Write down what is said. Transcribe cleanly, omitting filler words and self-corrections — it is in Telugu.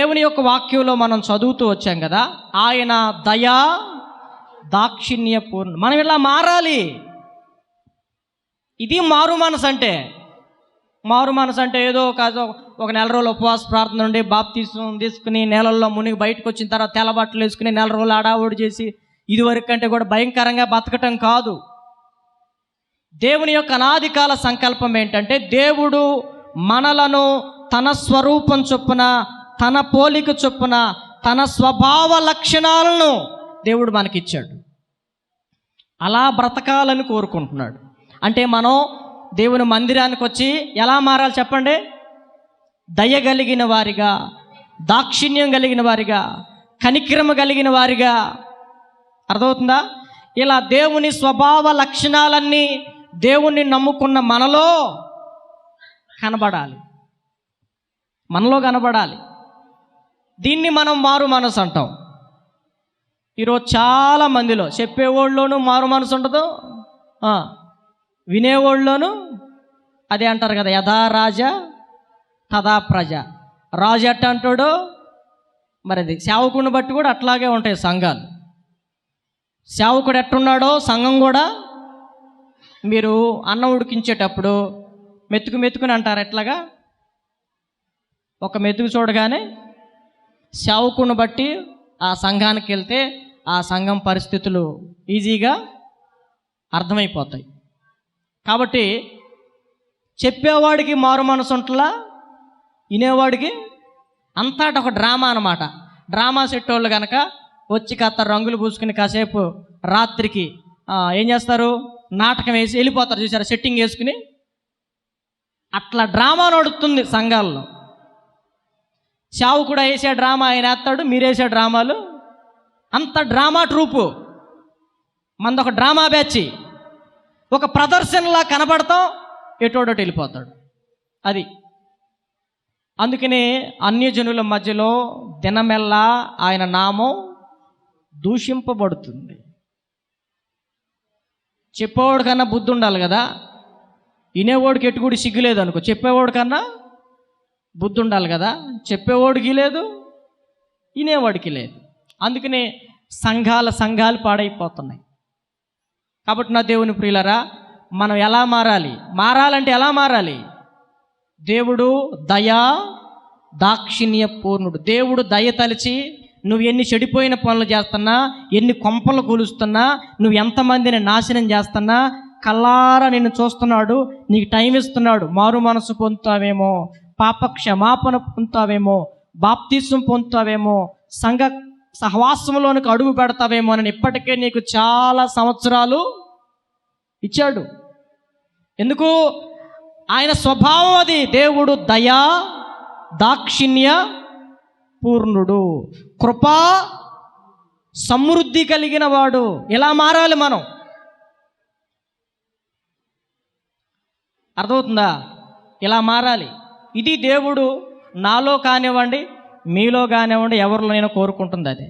దేవుని యొక్క వాక్యంలో మనం చదువుతూ వచ్చాం కదా, ఆయన దయా దాక్షిణ్య పూర్ణ. మనం ఇలా మారాలి. ఇది మారు మనసు అంటే. మారు మనసు అంటే ఏదో కాదు, ఒక నెల రోజులు ఉపవాస ప్రార్థన నుండి బాప్తీసం తీసుకుని నేలల్లో మునిగి బయటకు వచ్చిన తర్వాత తెల్ల బట్టలు వేసుకుని నెల రోజులు ఆడావుడి చేసి ఇదివరకు కంటే కూడా భయంకరంగా బతకటం కాదు. దేవుని యొక్క అనాది కాల సంకల్పం ఏంటంటే, దేవుడు మనలను తన స్వరూపం చొప్పున, తన పోలిక చొప్పున, తన స్వభావ లక్షణాలను దేవుడు మనకిచ్చాడు. అలా బ్రతకాలని కోరుకుంటున్నాడు. అంటే మనం దేవుని మందిరానికి వచ్చి ఎలా మారాలి చెప్పండి? దయ కలిగిన వారిగా, దాక్షిణ్యం కలిగిన వారిగా, కనికరమ కలిగిన వారిగా. అర్థమవుతుందా? ఇలా దేవుని స్వభావ లక్షణాలన్నీ దేవుణ్ణి నమ్ముకున్న మనలో కనబడాలి, మనలో కనబడాలి. దీన్ని మనం మారు మనసు అంటాం. ఈరోజు చాలా మందిలో చెప్పేవాళ్ళలోనూ మారు మనసు ఉండదు, వినేవాళ్ళలోనూ అదే అంటారు కదా, యథా రాజ తథా ప్రజ. రాజు ఎట్ట అంటాడో మరి అది సేవకుని బట్టి కూడా అట్లాగే ఉంటాయి సంఘాలు. సేవకుడు ఎట్టున్నాడో సంఘం కూడా. మీరు అన్నం ఉడికించేటప్పుడు మెతుకుని అంటారు ఎట్లాగా, ఒక మెతుకు చూడగానే సేవకుని బట్టి ఆ సంఘానికి వెళ్తే ఆ సంఘం పరిస్థితులు ఈజీగా అర్థమైపోతాయి. కాబట్టి చెప్పేవాడికి మారు మనసు ఉంటలా, వినేవాడికి అంతా ఒక డ్రామా అన్నమాట. డ్రామా సెట్ వాళ్ళు కనుక వచ్చి కాస్త రంగులు పూసుకుని కాసేపు రాత్రికి ఏం చేస్తారు, నాటకం వేసి వెళ్ళిపోతారు. చూసారా, సెట్టింగ్ వేసుకుని. అట్లా డ్రామా నడుస్తుంది సంఘాల్లో. చావు కూడా వేసే డ్రామా ఆయన వేస్తాడు, మీరేసే డ్రామాలు. అంత డ్రామా ట్రూపు మనది. ఒక డ్రామా బ్యాచ్, ఒక ప్రదర్శనలా కనబడతాం, ఎటోడోటి వెళ్ళిపోతాడు. అది అందుకనే అన్యజనుల మధ్యలో దినమెల్లా ఆయన నామం దూషింపబడుతుంది. చెప్పేవాడు కన్నా బుద్ధి ఉండాలి కదా. వినేవాడికి ఎట్టుకుడి సిగ్గులేదు అనుకో, చెప్పేవాడు కన్నా బుద్ధి ఉండాలి కదా. చెప్పేవాడికి లేదు, వినేవాడికి లేదు. అందుకనే సంఘాలు పాడైపోతున్నాయి. కాబట్టి నా దేవుని ప్రియులరా, మనం ఎలా మారాలి? మారాలంటే ఎలా మారాలి? దేవుడు దయా దాక్షిణ్య పూర్ణుడు. దేవుడు దయ తలిచి నువ్వు ఎన్ని చెడిపోయిన పనులు చేస్తున్నా, ఎన్ని కొంపలు కూలుస్తున్నా, నువ్వు ఎంతమందిని నాశనం చేస్తున్నా కల్లారా నిన్ను చూస్తున్నాడు. నీకు టైం ఇస్తున్నాడు. మారు మనసు పొందుతావేమో, పాప క్షమాపణ పొందుతావేమో, బాప్తిసం పొందుతావేమో, సంఘ సహవాసంలోనికి అడుగు పెడతావేమో అని ఇప్పటికే నీకు చాలా సంవత్సరాలు ఇచ్చాడు. ఎందుకు? ఆయన స్వభావం అది. దేవుడు దయా దాక్షిణ్య పూర్ణుడు, కృపా సమృద్ధి కలిగిన వాడు. ఇలా మారాలి మనం. అర్థమవుతుందా? ఇలా మారాలి. ఇది దేవుడు నాలో కానివ్వండి, మీలో కానివ్వండి, ఎవరిలో నేను కోరుకుంటుంది అదే.